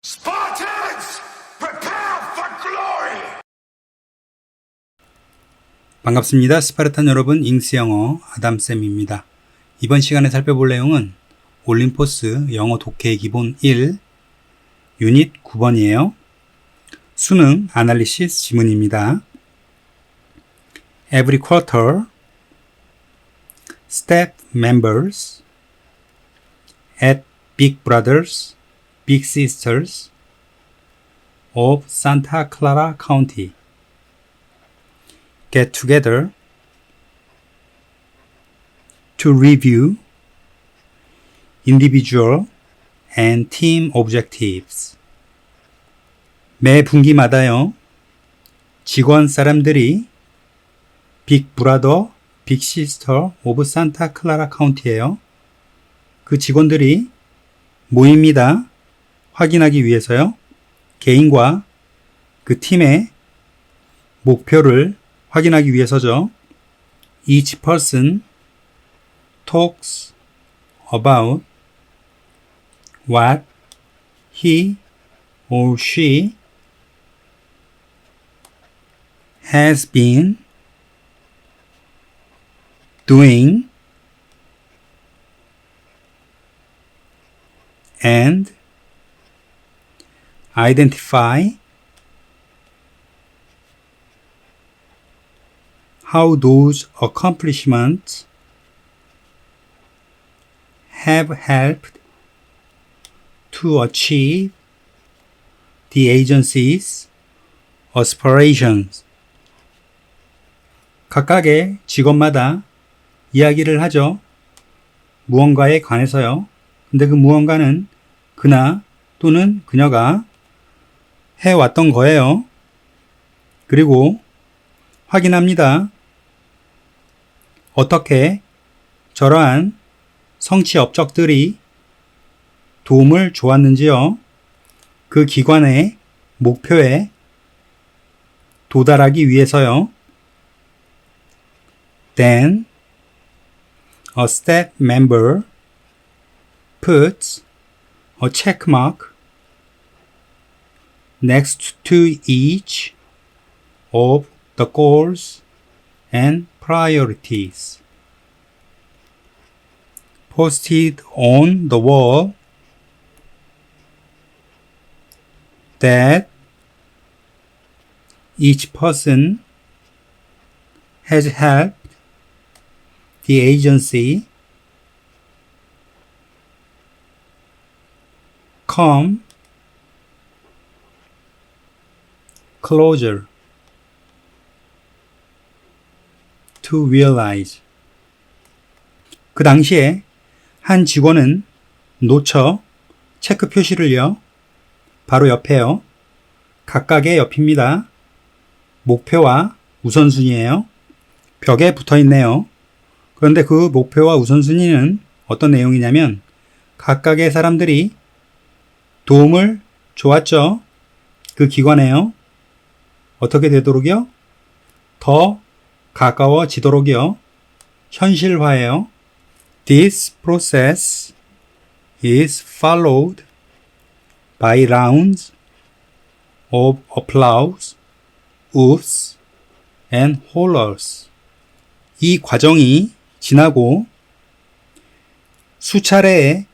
Spartans, prepare for glory! 반갑습니다. 스파르탄 여러분, 잉스 영어 아담쌤입니다. 이번 시간에 살펴볼 내용은 올림포스 영어 독해 기본 1, 유닛 9번이에요. 수능 아날리시스 지문입니다. Every quarter, staff members at Big Brothers, Big Sisters of Santa Clara County get together to review individual and team objectives. 매 분기마다요, 직원 사람들이 빅 브라더, 빅 시스터 오브 산타 클라라 카운티예요. 그 직원들이 모입니다. 확인하기 위해서요. 개인과 그 팀의 목표를 확인하기 위해서죠. Each person talks about what he or she has been doing and identify how those accomplishments have helped to achieve the agency's aspirations. 각각의 직원마다 이야기를 하죠. 무언가에 관해서요. 근데 그 무언가는 그나 또는 그녀가 해왔던 거예요. 그리고 확인합니다. 어떻게 저러한 성취 업적들이 도움을 주었는지요. 그 기관의 목표에 도달하기 위해서요. Then a staff member puts a check mark next to each of the goals and priorities posted on the wall that each person has helped the agency come closer to realize. 그 당시에 한 직원은 놓쳐 체크 표시를요. 바로 옆에요. 각각의 옆입니다. 목표와 우선순위예요. 벽에 붙어 있네요. 그런데 그 목표와 우선순위는 어떤 내용이냐면 각각의 사람들이 도움을 주었죠. 그 기관에요. 어떻게 되도록요? 더 가까워지도록요. 현실화예요. This process is followed by rounds of applause, oaths, and hollers. 이 과정이 지나고 수차례의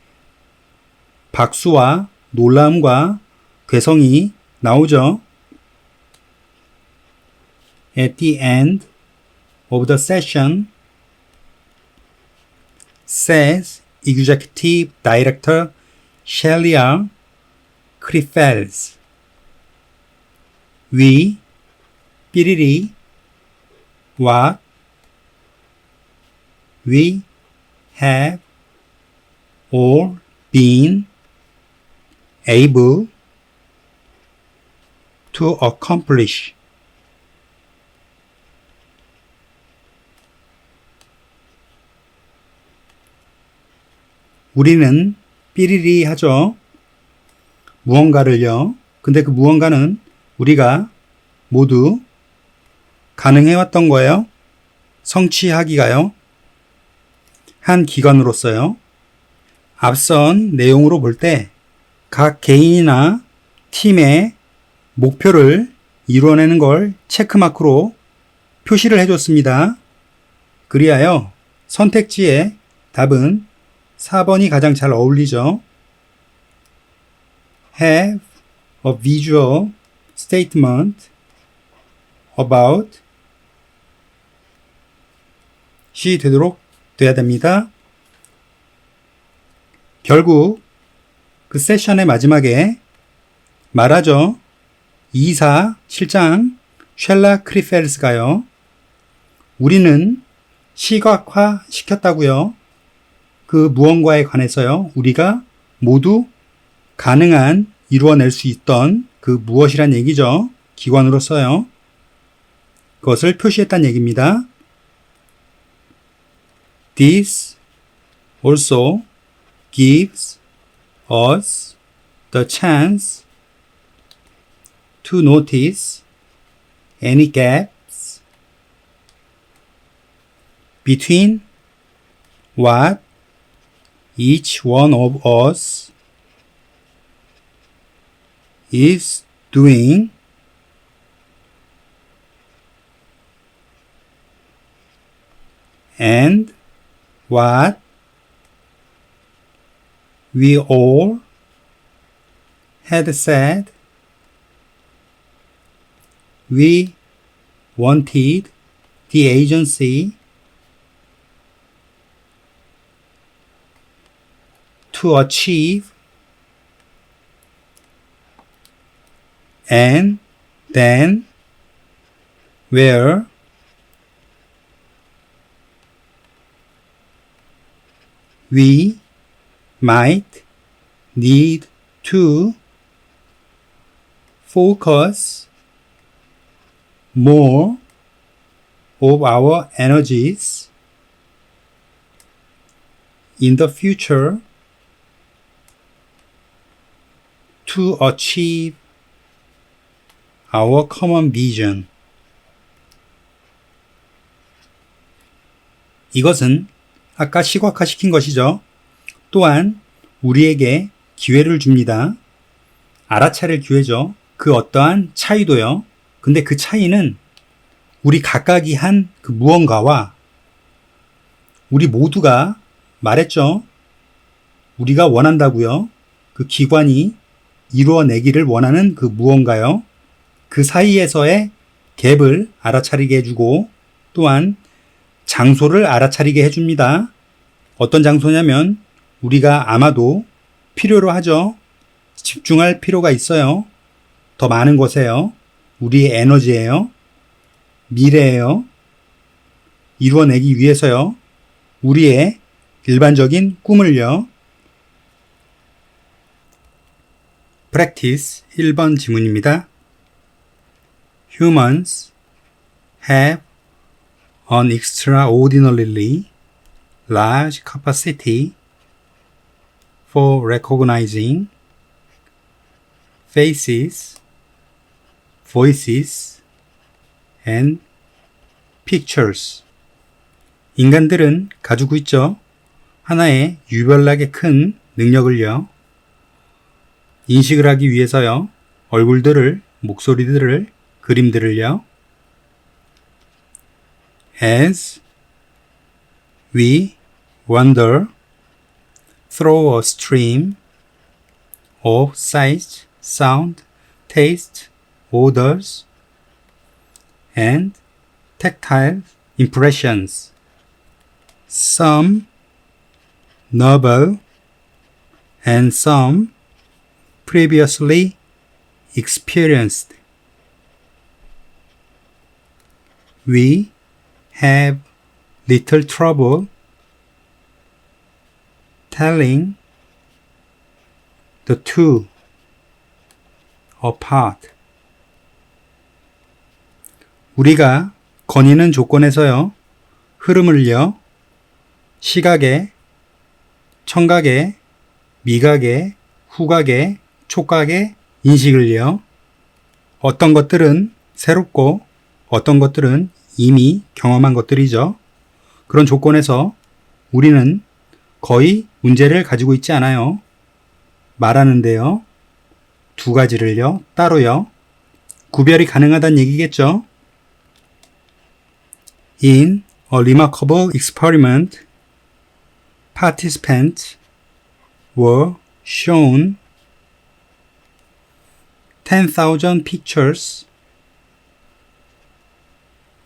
박수와 놀라움과 괴성이 나오죠. At the end of the session, says Executive Director Shelia Krifels, we, 삐리리, what, we have all been able to accomplish. 우리는 삐리리 하죠. 무언가를요. 근데 그 무언가는 우리가 모두 가능해왔던 거예요. 성취하기가요. 한 기관으로서요. 앞선 내용으로 볼 때 각 개인이나 팀의 목표를 이루어내는 걸 체크마크로 표시를 해줬습니다. 그리하여 선택지의 답은 4번이 가장 잘 어울리죠. Have a visual statement about 시 되도록 돼야 됩니다. 결국 그 세션의 마지막에 말하죠. 이사 실장 쉘라 크리펠스가요. 우리는 시각화 시켰다고요. 그 무언가에 관해서요. 우리가 모두 가능한 이루어낼 수 있던 그 무엇이란 얘기죠. 기관으로서요. 그것을 표시했다는 얘기입니다. This also gives us the chance to notice any gaps between what each one of us is doing and what we all had said we wanted the agency to achieve, and then where we might need to focus more of our energies in the future to achieve our common vision. 이것은 아까 시각화 시킨 것이죠. 또한 우리에게 기회를 줍니다. 알아차릴 기회죠. 그 어떠한 차이도요. 근데 그 차이는 우리 각각이 한 그 무언가와 우리 모두가 말했죠. 우리가 원한다고요. 그 기관이 이루어내기를 원하는 그 무언가요. 그 사이에서의 갭을 알아차리게 해주고 또한 장소를 알아차리게 해줍니다. 어떤 장소냐면 우리가 아마도 필요로 하죠. 집중할 필요가 있어요. 더 많은 것에요. 우리의 에너지예요. 미래예요. 이루어내기 위해서요. 우리의 일반적인 꿈을요. Practice 1번 지문입니다. Humans have an extraordinarily large capacity for recognizing faces, voices, and pictures. 인간들은 가지고 있죠. 하나의 유별나게 큰 능력을요. 인식을 하기 위해서요. 얼굴들을, 목소리들을, 그림들을요. As we wander through a stream of sight, sound, taste, odors, and tactile impressions, some novel and some previously experienced. We have little trouble telling the two apart. 우리가 거니는 조건에서요, 흐름을요, 시각에, 청각에, 미각에, 후각에, 촉각에, 인식을요, 어떤 것들은 새롭고 어떤 것들은 이미 경험한 것들이죠. 그런 조건에서 우리는 거의 문제를 가지고 있지 않아요. 말하는데요. 두 가지를요, 따로요, 구별이 가능하다는 얘기겠죠. In a remarkable experiment, participants were shown 10,000 pictures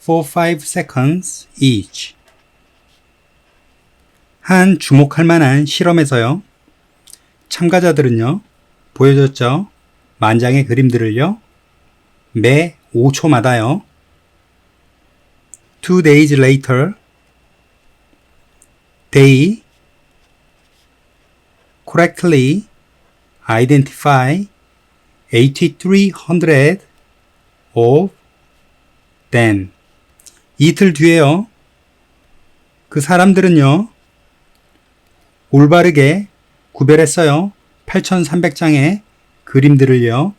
for 5 seconds each. 한 주목할 만한 실험에서요, 참가자들은요, 보여줬죠. 만장의 그림들을요, 매 5초마다요. 2 days later, they correctly identify 8,300 of them. 이틀 뒤에요, 그 사람들은요, 올바르게 구별했어요. 8,300장의 그림들을요.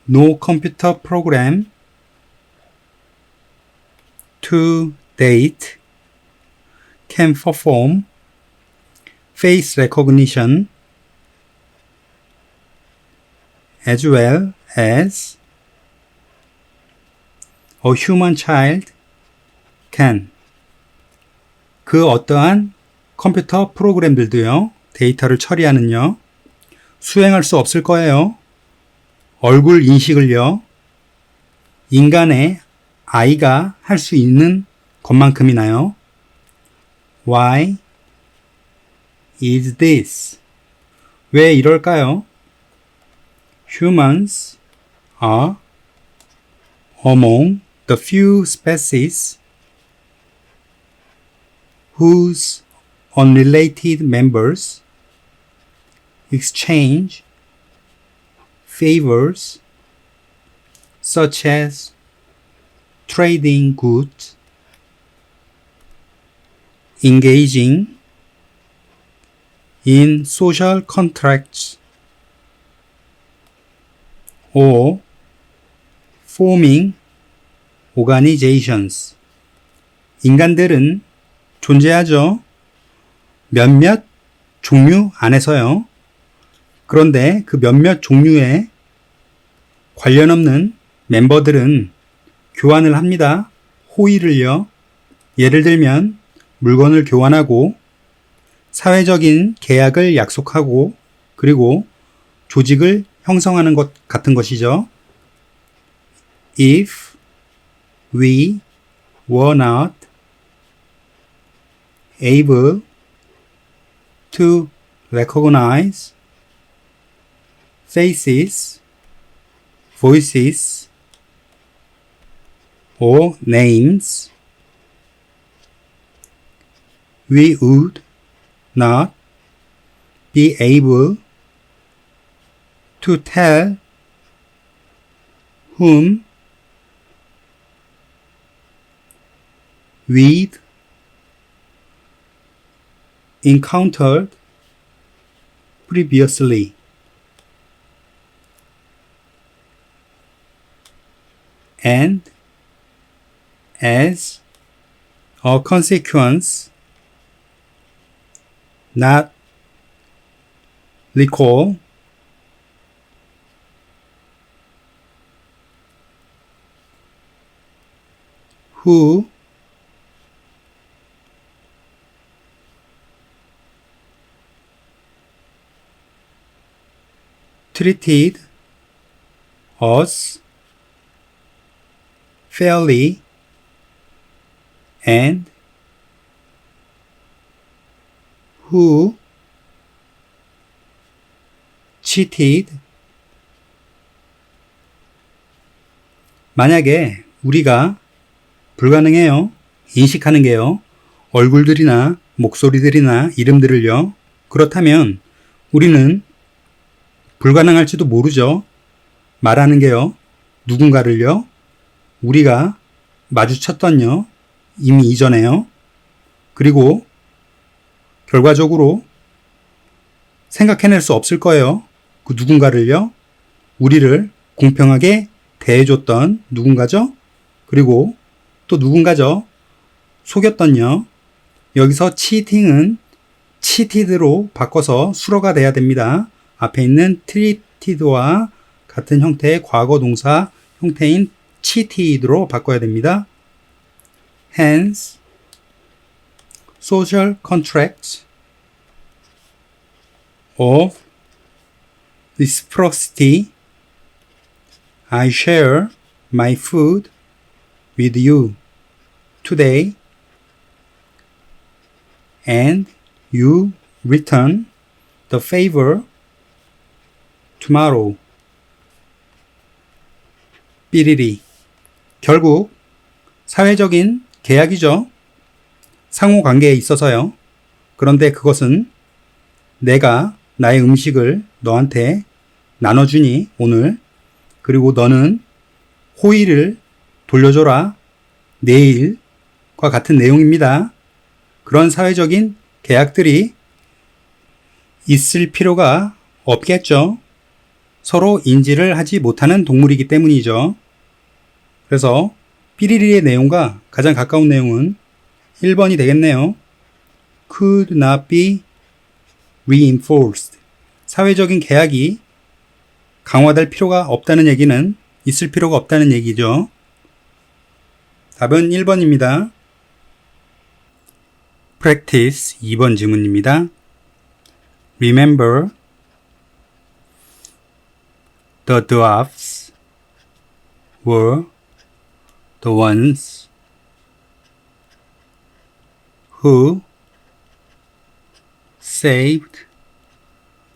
No computer program to date can perform face recognition as well as a human child can. 그 어떠한 컴퓨터 프로그램들도요, 데이터를 처리하는요, 수행할 수 없을 거예요. 얼굴 인식을요, 인간의 아이가 할 수 있는 것만큼이나요. Why is this? 왜 이럴까요? Humans are among the few species whose unrelated members exchange favors such as trading goods, engaging in social contracts, or forming organizations. 인간들은 존재하죠. 몇몇 종류 안에서요. 그런데 그 몇몇 종류에 관련 없는 멤버들은 교환을 합니다. 호의를요. 예를 들면 물건을 교환하고 사회적인 계약을 약속하고 그리고 조직을 형성하는 것 같은 것이죠. If we were not able to recognize faces, voices, or names, we would not be able to tell whom we'd encountered previously. And as a consequence, not recall who treated us fairly and who cheated. 만약에 우리가 불가능해요. 인식하는 게요. 얼굴들이나 목소리들이나 이름들을요. 그렇다면 우리는 불가능할지도 모르죠. 말하는 게요. 누군가를요. 우리가 마주쳤던요. 이미 이전에요. 그리고 결과적으로 생각해낼 수 없을 거예요. 그 누군가를요. 우리를 공평하게 대해줬던 누군가죠. 그리고 또 누군가죠. 속였던요. 여기서 치팅은 치티드로 바꿔서 수로가 돼야 됩니다. 앞에 있는 cheated와 같은 형태의 과거 동사 형태인 cheated로 바꿔야 됩니다. Hence, social contracts of reciprocity. I share my food with you today and you return the favor tomorrow. 삐리리. 결국 사회적인 계약이죠. 상호 관계에 있어서요. 그런데 그것은 내가 나의 음식을 너한테 나눠주니 오늘, 그리고 너는 호의를 돌려줘라 내일과 같은 내용입니다. 그런 사회적인 계약들이 있을 필요가 없겠죠. 서로 인지를 하지 못하는 동물이기 때문이죠. 그래서 삐리리의 내용과 가장 가까운 내용은 1번이 되겠네요. Could not be reinforced. 사회적인 계약이 강화될 필요가 없다는 얘기는 있을 필요가 없다는 얘기죠. 답은 1번입니다. Practice 2번 지문입니다. Remember, the dwarfs were the ones who saved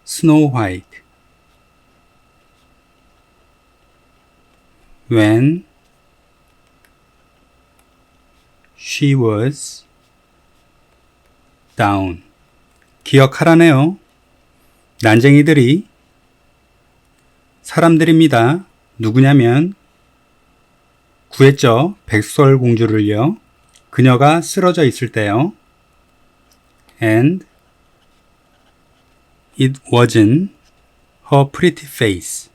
Snow White when she was down. 기억하라네요. 난쟁이들이 사람들입니다. 누구냐면 구했죠. 백설공주를요. 그녀가 쓰러져 있을 때요. And it wasn't her pretty face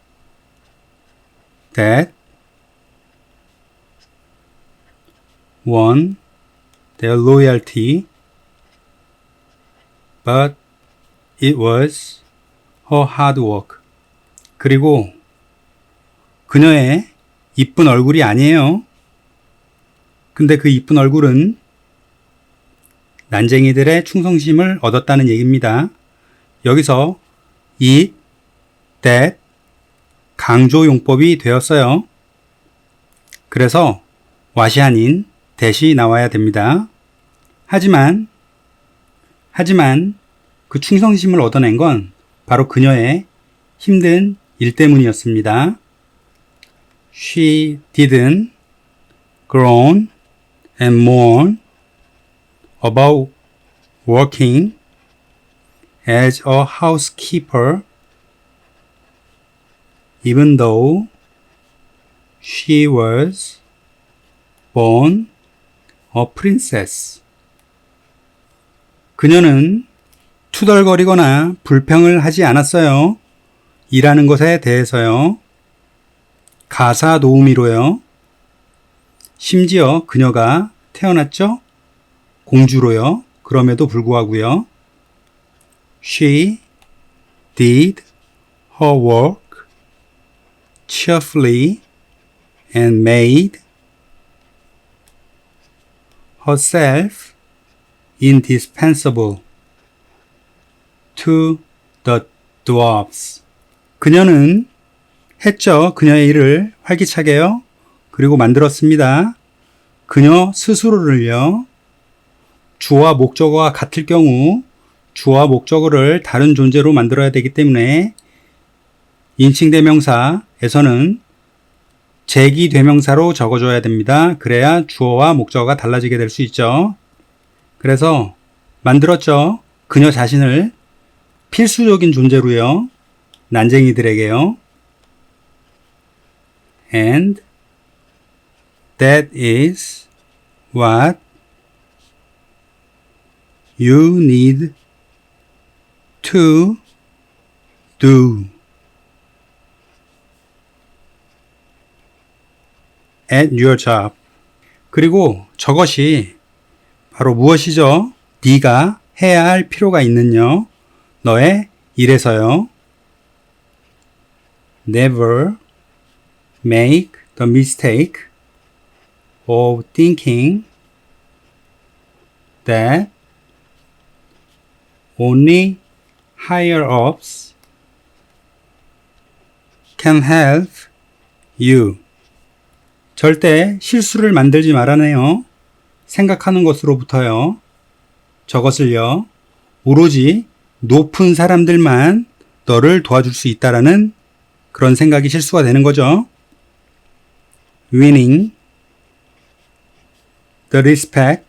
that won their loyalty, but it was her hard work. 그리고 그녀의 이쁜 얼굴이 아니에요. 근데 그 이쁜 얼굴은 난쟁이들의 충성심을 얻었다는 얘기입니다. 여기서 it, that 강조 용법이 되었어요. 그래서 what이 아닌 that이 나와야 됩니다. 하지만 그 충성심을 얻어낸 건 바로 그녀의 힘든 일 때문이었습니다. She didn't groan and mourn about working as a housekeeper, even though she was born a princess. 그녀는 투덜거리거나 불평을 하지 않았어요. 일하는 것에 대해서요. 가사 도우미로요. 심지어 그녀가 태어났죠? 공주로요. 그럼에도 불구하고요. She did her work cheerfully and made herself indispensable to the dwarfs. 그녀는 했죠. 그녀의 일을 활기차게요. 그리고 만들었습니다. 그녀 스스로를요. 주어와 목적어가 같을 경우 주어와 목적어를 다른 존재로 만들어야 되기 때문에 인칭대명사에서는 제기대명사로 적어줘야 됩니다. 그래야 주어와 목적어가 달라지게 될 수 있죠. 그래서 만들었죠. 그녀 자신을 필수적인 존재로요. 난쟁이들에게요. And that is what you need to do at your job. 그리고 저것이 바로 무엇이죠? 네가 해야 할 필요가 있는요. 너의 일에서요. never make the mistake of thinking that only higher ups can help you. 절대 실수를 만들지 말아내요. 생각하는 것으로부터요. 저것을요. 오로지 높은 사람들만 너를 도와줄 수 있다라는 그런 생각이 실수가 되는 거죠. Winning the respect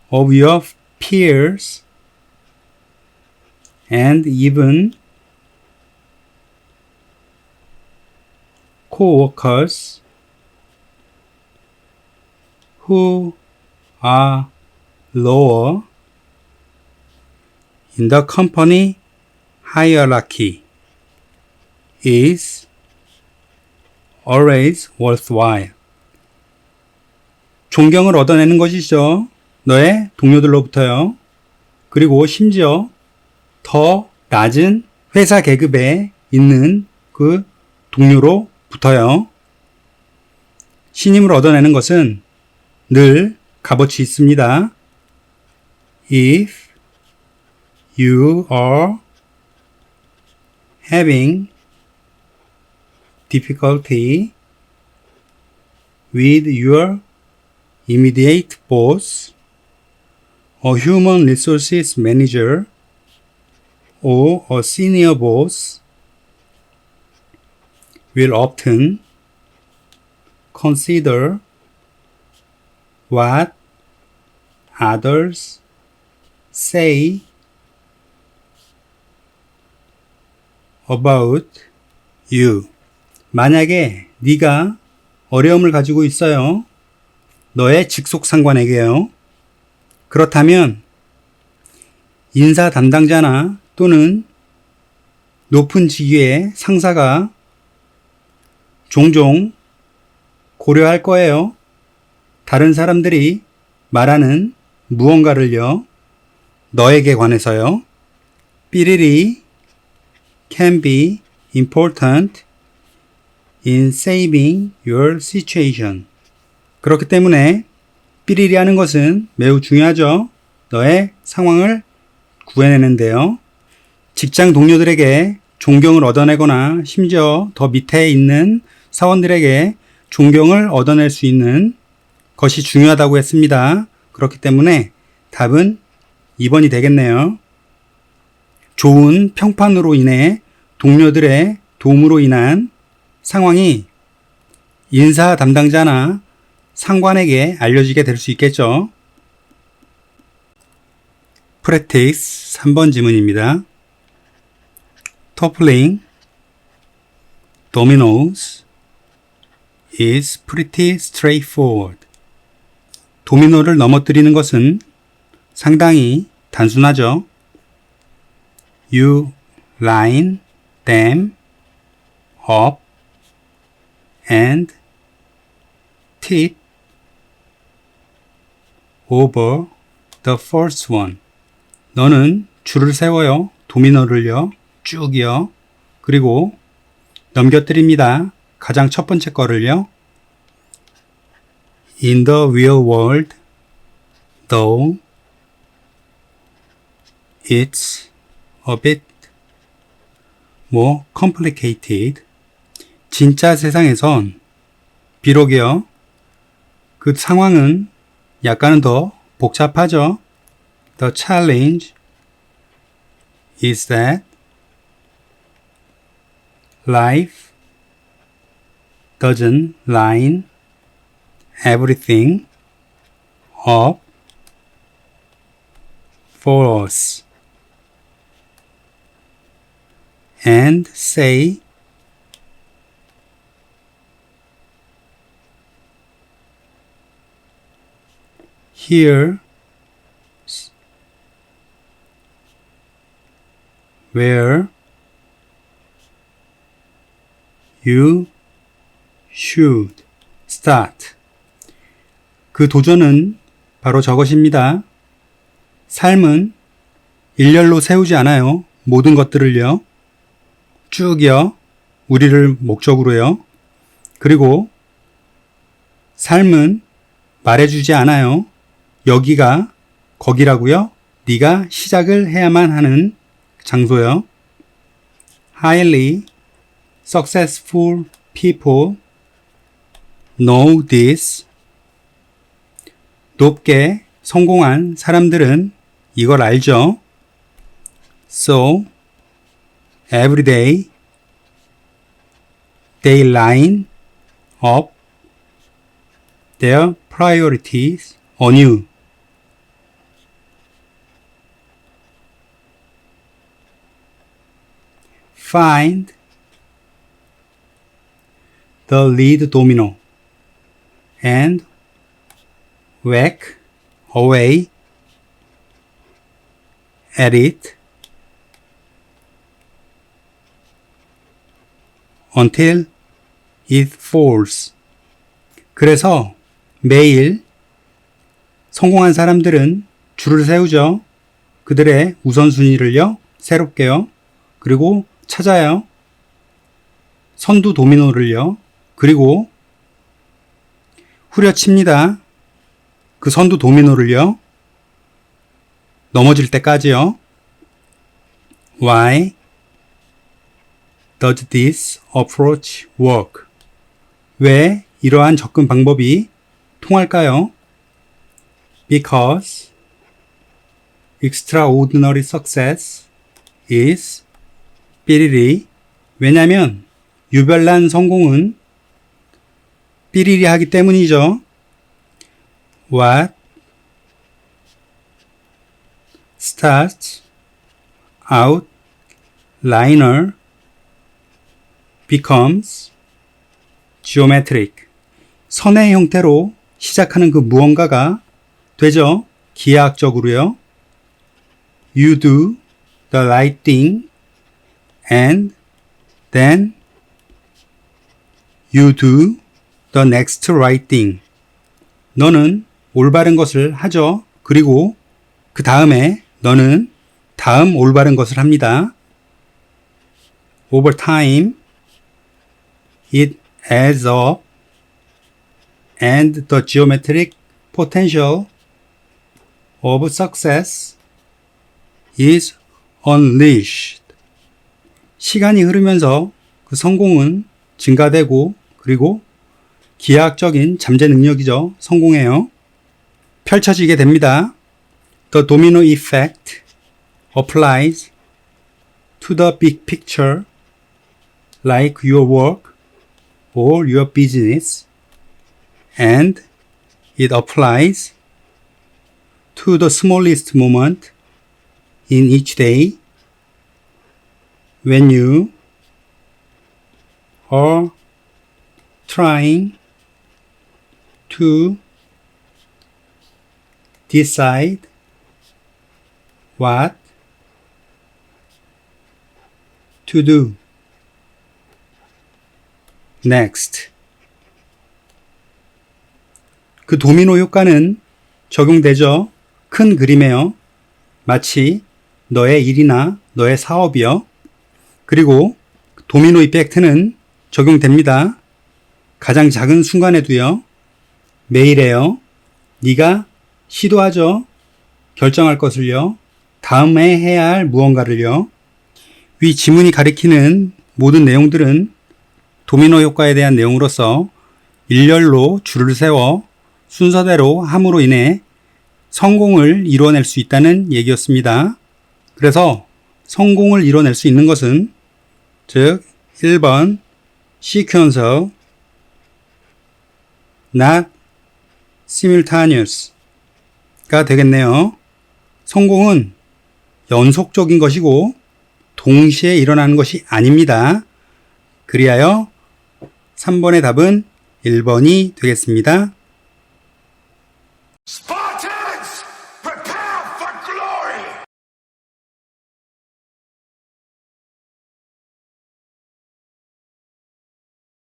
of your peers and even co-workers who are lower in the company hierarchy is always worthwhile. 존경을 얻어내는 것이죠. 너의 동료들로부터요. 그리고 심지어 더 낮은 회사 계급에 있는 그 동료로부터요. 신임을 얻어내는 것은 늘 값어치 있습니다. If you are having difficulty with your immediate boss, a human resources manager, or a senior boss will often consider what others say about you. 만약에 네가 어려움을 가지고 있어요. 너의 직속 상관에게요. 그렇다면 인사 담당자나 또는 높은 직위의 상사가 종종 고려할 거예요. 다른 사람들이 말하는 무언가를요. 너에게 관해서요. 삐리리 can be important in saving your situation. 그렇기 때문에 삐리리 하는 것은 매우 중요하죠. 너의 상황을 구해내는데요. 직장 동료들에게 존경을 얻어내거나 심지어 더 밑에 있는 사원들에게 존경을 얻어낼 수 있는 것이 중요하다고 했습니다. 그렇기 때문에 답은 2번이 되겠네요. 좋은 평판으로 인해 동료들의 도움으로 인한 상황이 인사 담당자나 상관에게 알려지게 될 수 있겠죠. 프랙티스 3번 지문입니다. Toppling dominoes is pretty straightforward. 도미노를 넘어뜨리는 것은 상당히 단순하죠. You line them up and tip over the first one. 너는 줄을 세워요. 도미노를요. 쭉이요. 그리고 넘겨뜨립니다. 가장 첫 번째 거를요. In the real world, though, it's a bit more complicated. 진짜 세상에선 비록이요. 그 상황은 약간은 더 복잡하죠. The challenge is that life doesn't line everything up for us and say here's where you should start. 그 도전은 바로 저것입니다. 삶은 일렬로 세우지 않아요. 모든 것들을요. 쭉이요. 우리를 목적으로요. 그리고 삶은 말해주지 않아요. 여기가 거기라고요. 네가 시작을 해야만 하는 장소요. Highly successful people know this. 높게 성공한 사람들은 이걸 알죠. So, every day, they line up their priorities on you. Find the lead domino and whack away at it until it falls. 그래서 매일 성공한 사람들은 줄을 세우죠. 그들의 우선순위를요, 새롭게요. 그리고 찾아요. 선두 도미노를요. 그리고 후려칩니다. 그 선두 도미노를요. 넘어질 때까지요. Why does this approach work? 왜 이러한 접근 방법이 통할까요? Because extraordinary success is 삐리리. 왜냐면 유별난 성공은 삐리리 하기 때문이죠. What starts out linear becomes geometric. 선의 형태로 시작하는 그 무언가가 되죠. 기하학적으로요. You do the right thing and then you do the next right thing. 너는 올바른 것을 하죠. 그리고 그 다음에 너는 다음 올바른 것을 합니다. Over time, it adds up and the geometric potential of success is unleashed. 시간이 흐르면서 그 성공은 증가되고 그리고 기하학적인 잠재 능력이죠. 성공해요. 펼쳐지게 됩니다. The domino effect applies to the big picture like your work or your business, and it applies to the smallest moment in each day when you are trying to decide what to do next. 그 도미노 효과는 적용되죠. 큰 그림에요. 마치 너의 일이나 너의 사업이요. 그리고 도미노 이펙트는 적용됩니다. 가장 작은 순간에도요. 매일에요. 네가 시도하죠. 결정할 것을요. 다음에 해야 할 무언가를요. 위 지문이 가리키는 모든 내용들은 도미노 효과에 대한 내용으로서 일렬로 줄을 세워 순서대로 함으로 인해 성공을 이루어낼 수 있다는 얘기였습니다. 그래서 성공을 이루어낼 수 있는 것은 즉 1번 sequential, not simultaneous가 되겠네요. 성공은 연속적인 것이고 동시에 일어나는 것이 아닙니다. 그리하여 3번의 답은 1번이 되겠습니다.